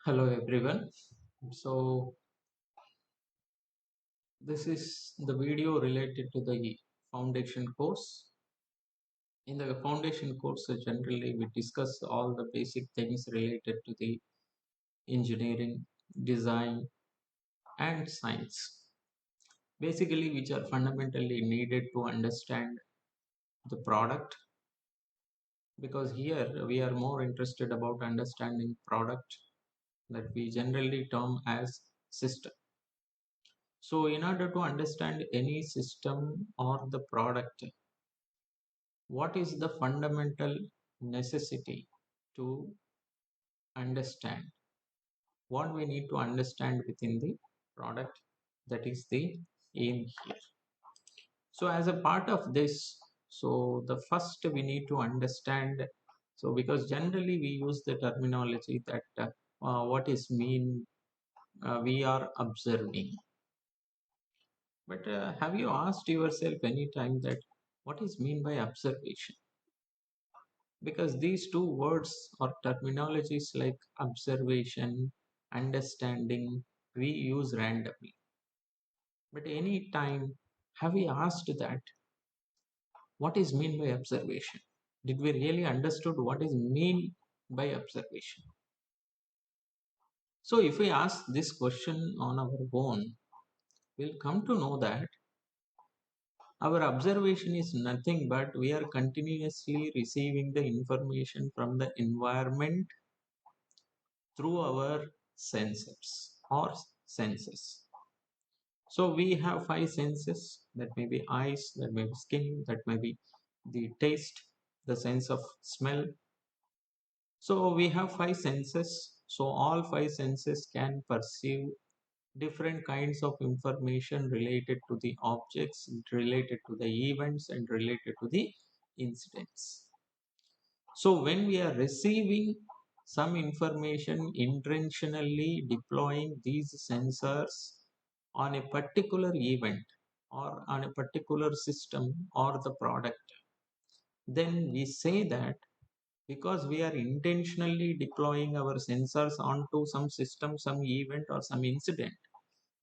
Hello everyone. So this is the video related to the foundation course. In the foundation course, generally we discuss all the basic things related to the engineering, design, and science. Basically, which are fundamentally needed to understand the product. Because here we are more interested about understanding product that we generally term as system. So, in order to understand any system or the product, what is the fundamental necessity to understand? What we need to understand within the product, that is the aim here. So, as a part of this, so the first we need to understand. So, because generally we use the terminology that what is mean we are observing. But have you asked yourself any time that what is mean by observation? Because these two words or terminologies like observation, understanding, we use randomly. But any time have we asked that what is mean by observation? Did we really understood what is mean by observation? So if we ask this question on our own, we'll come to know that our observation is nothing but we are continuously receiving the information from the environment through our sensors or senses. So we have five senses, that may be eyes, that may be skin, that may be the taste, the sense of smell. So we have five senses. So all five senses can perceive different kinds of information related to the objects, related to the events, and related to the incidents. So when we are receiving some information, intentionally deploying these sensors on a particular event or on a particular system or the product, then we say that because we are intentionally deploying our sensors onto some system, some event, or some incident,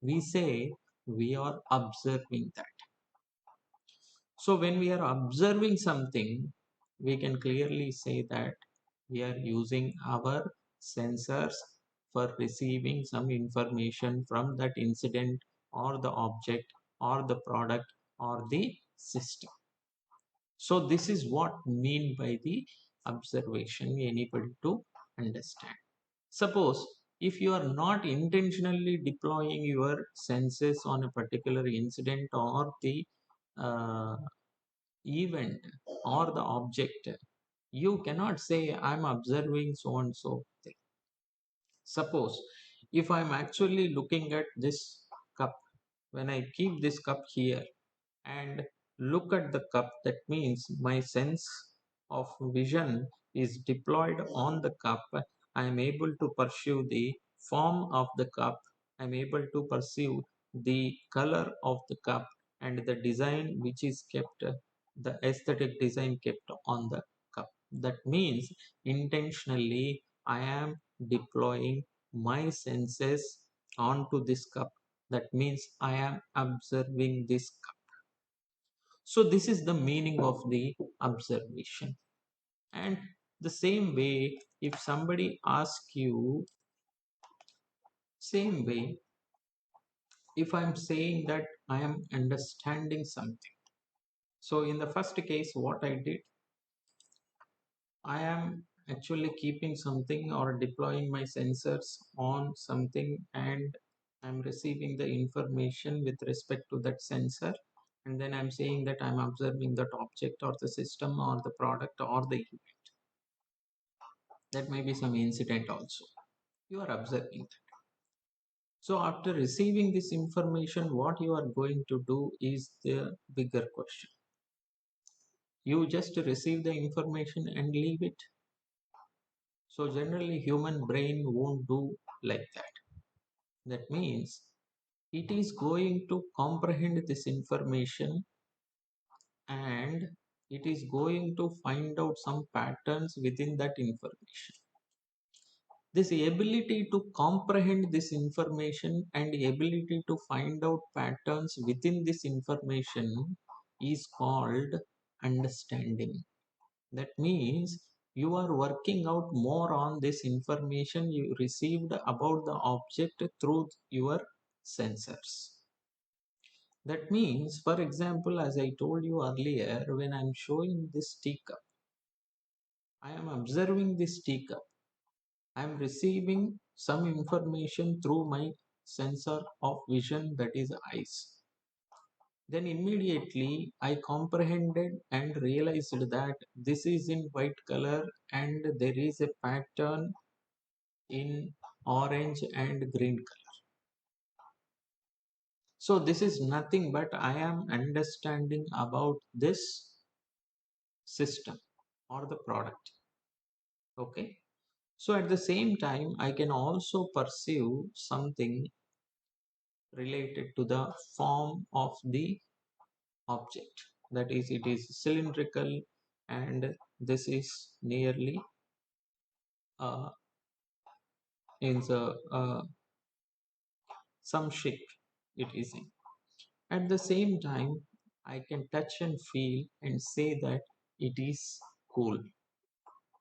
we say we are observing that. So when we are observing something, we can clearly say that we are using our sensors for receiving some information from that incident or the object or the product or the system. So this is what mean by the observation we enable to understand. Suppose if you are not intentionally deploying your senses on a particular incident or the uh, event or the object, you cannot say I'm observing so and so thing. Suppose if I'm actually looking at this cup, when I keep this cup here and look at the cup, that means my sense of vision is deployed on the cup. I am able to perceive the form of the cup. I am able to perceive the color of the cup and the design which is kept, the aesthetic design kept on the cup. That means intentionally I am deploying my senses onto this cup. That means I am observing this cup. So this is the meaning of the observation. And the same way, if somebody asks you, same way, if I'm saying that I am understanding something. So in the first case, what I did, I am actually keeping something or deploying my sensors on something, and I'm receiving the information with respect to that sensor, and then I'm saying that I'm observing that object or the system or the product or the event. That may be some incident also. You are observing that. So after receiving this information, what you are going to do is the bigger question. You just receive the information and leave it. So generally human brain won't do like that. That means it is going to comprehend this information, and it is going to find out some patterns within that information. This ability to comprehend this information and ability to find out patterns within this information is called understanding. That means you are working out more on this information you received about the object through your sensors. That means, for example, as I told you earlier, when I'm showing this teacup, I am observing this teacup. I am receiving some information through my sensor of vision, that is eyes. Then immediately I comprehended and realized that this is in white color and there is a pattern in orange and green color. So this is nothing but I am understanding about this system or the product. Okay. So at the same time, I can also perceive something related to the form of the object. That is, it is cylindrical and this is nearly uh, in the some shape it is in. At the same time, I can touch and feel and say that it is cool.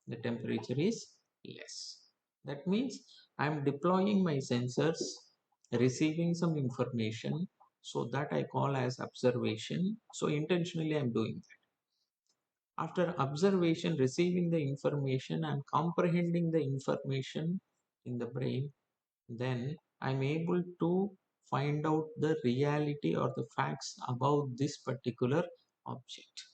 The temperature is less. That means I'm deploying my sensors, receiving some information, so that I call as observation. So intentionally I'm doing that. After observation, receiving the information and comprehending the information in the brain, then I'm able to find out the reality or the facts about this particular object.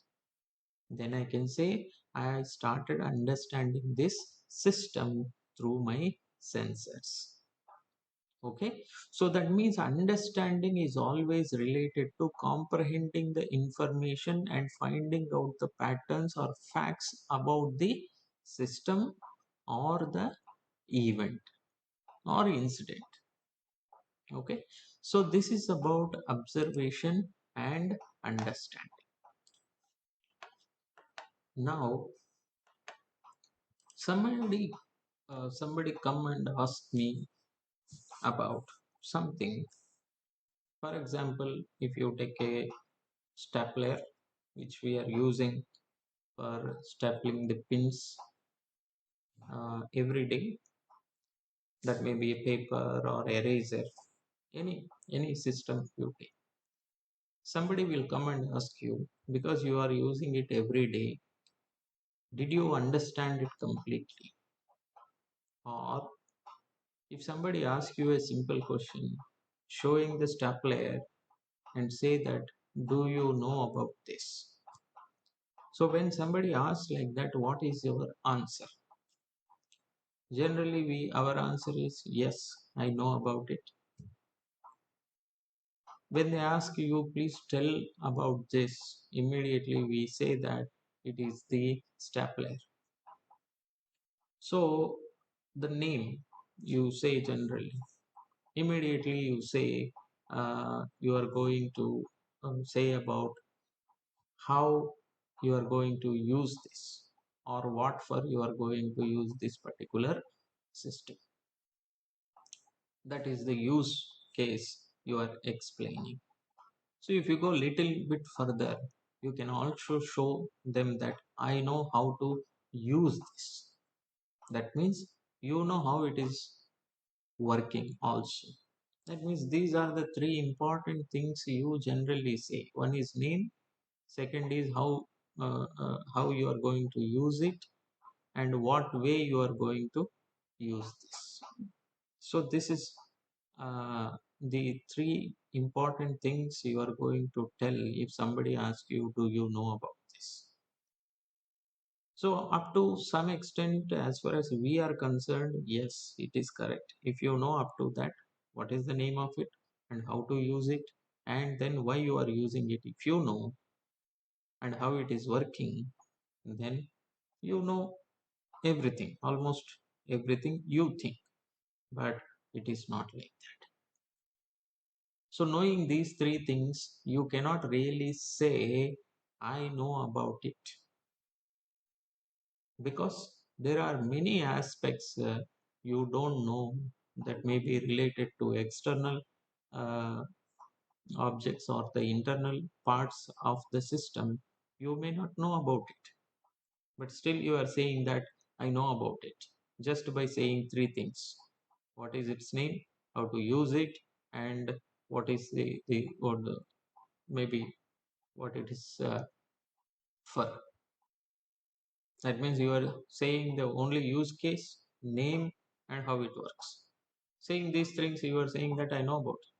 Then I can say I started understanding this system through my sensors. Okay, so that means understanding is always related to comprehending the information and finding out the patterns or facts about the system or the event or incident. Okay, so this is about observation and understanding. Now somebody come and ask me about something. For example, if you take a stapler which we are using for stapling the pins every day, that may be a paper or eraser, any system you take. Somebody will come and ask you, because you are using it every day, did you understand it completely? Or if somebody asks you a simple question, showing the stapler and say that, do you know about this? So when somebody asks like that, what is your answer? Generally, our answer is yes, I know about it. When they ask you, please tell about this, immediately we say that it is the stapler. So the name you say generally, immediately you say you are going to say about how you are going to use this or what for you are going to use this particular system. That is the use case you are explaining. So if you go little bit further, you can also show them that I know how to use this. That means you know how it is working also. That means these are the three important things you generally say. One is name, second is how you are going to use it, and what way you are going to use this. So this is the three important things you are going to tell if somebody asks you, do you know about this? So up to some extent, as far as we are concerned, yes, it is correct. If you know up to that, what is the name of it and how to use it, and then why you are using it, if you know, and how it is working, then you know everything, almost everything you think, but it is not like that. So knowing these three things, you cannot really say, I know about it, because there are many aspects you don't know, that may be related to external uh, objects or the internal parts of the system, you may not know about it. But still you are saying that I know about it just by saying three things. What is its name, how to use it, and what is the or the maybe what it is for. That means you are saying the only use case, name, and how it works. Saying these things, you are saying that I know about it,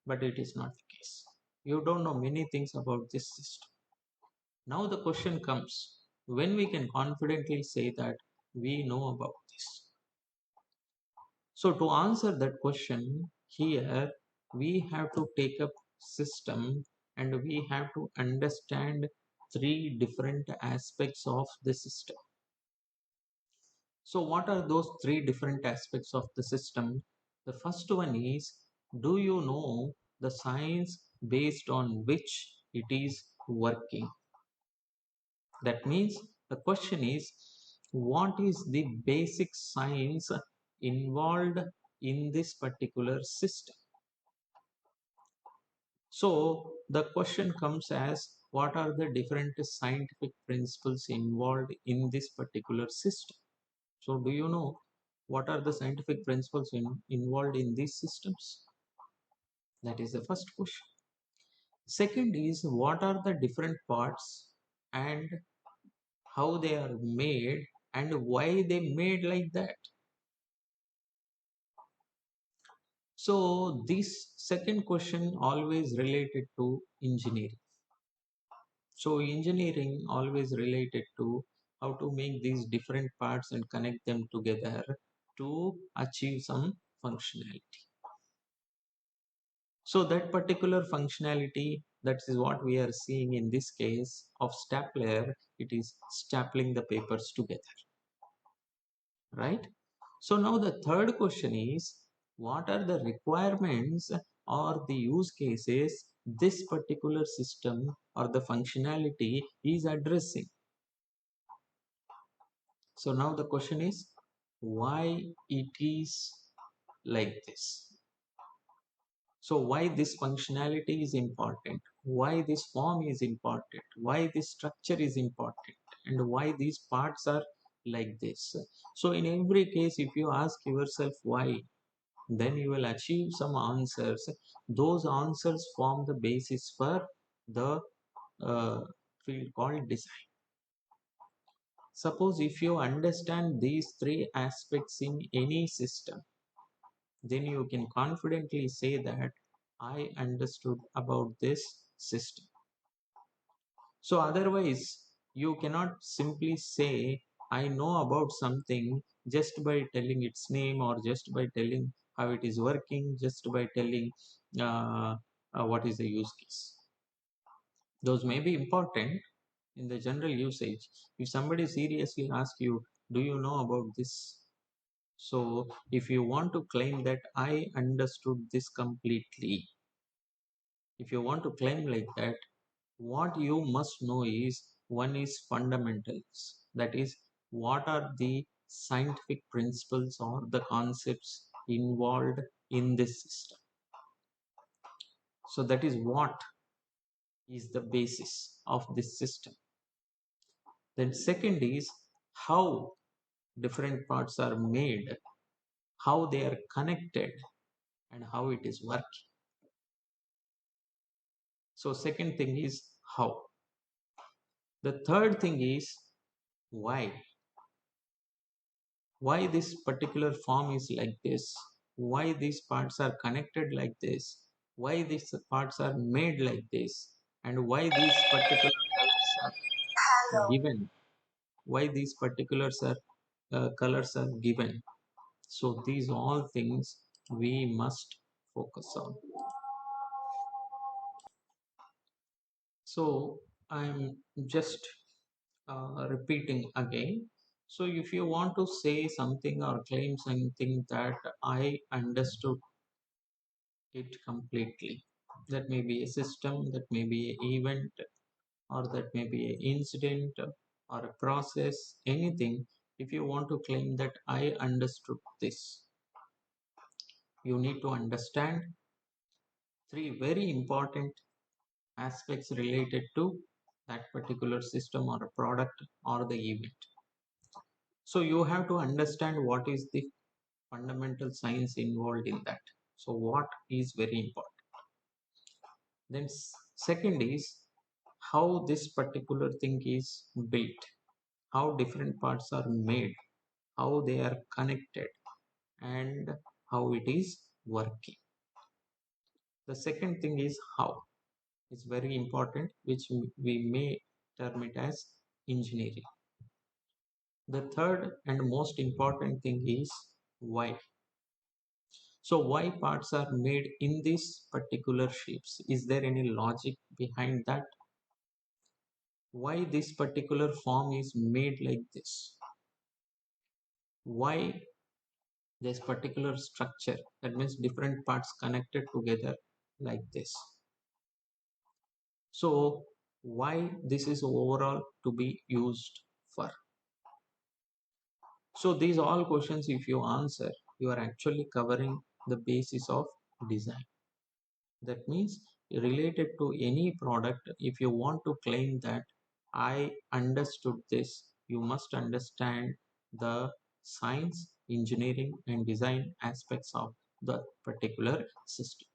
but it is not the case. You don't know many things about this system. Now the question comes, when we can confidently say that we know about this. So to answer that question, here we have to take up system and we have to understand three different aspects of the system. So what are those three different aspects of the system? The first one is, do you know the science based on which it is working? That means the question is, what is the basic science involved in this particular system? So the question comes as, what are the different scientific principles involved in this particular system? So do you know what are the scientific principles involved in these systems? That is the first question. Second is, what are the different parts and how they are made and why they made like that? So this second question always related to engineering. So engineering always related to how to make these different parts and connect them together to achieve some functionality. So that particular functionality, that is what we are seeing in this case of stapler, it is stapling the papers together, right? So now the third question is, what are the requirements or the use cases this particular system or the functionality is addressing? So now the question is, why it is like this? So why this functionality is important? Why this form is important? Why this structure is important? And why these parts are like this? So in every case, if you ask yourself why, then you will achieve some answers. Those answers form the basis for the field called design. Suppose if you understand these three aspects in any system, then you can confidently say that I understood about this system. So otherwise, you cannot simply say I know about something just by telling its name or just by telling how it is working, just by telling uh, what is the use case. Those may be important in the general usage. If somebody seriously asks you, do you know about this? So if you want to claim that I understood this completely, if you want to claim like that, what you must know is, one is fundamentals. That is, what are the scientific principles or the concepts involved in this system. So that is what is the basis of this system. Then second is how different parts are made, how they are connected, and how it is working. So second thing is how. The third thing is why. Why this particular form is like this? Why these parts are connected like this? Why these parts are made like this? And why these particular colors are given? Why these particulars are colors are given? So these all things we must focus on. So I'm just repeating again. So if you want to say something or claim something that I understood it completely, that may be a system, that may be an event, or that may be an incident or a process, anything. If you want to claim that I understood this, you need to understand three very important aspects related to that particular system or a product or the event. So you have to understand what is the fundamental science involved in that. So what is very important. Then second is how this particular thing is built, how different parts are made, how they are connected, and how it is working. The second thing is how. It's very important, which we may term it as engineering. The third and most important thing is why. So why parts are made in these particular shapes? Is there any logic behind that? Why this particular form is made like this? Why this particular structure? That means different parts connected together like this. So why this is overall to be used for? So these all questions, if you answer, you are actually covering the basis of design. That means related to any product, if you want to claim that I understood this, you must understand the science, engineering, and design aspects of the particular system.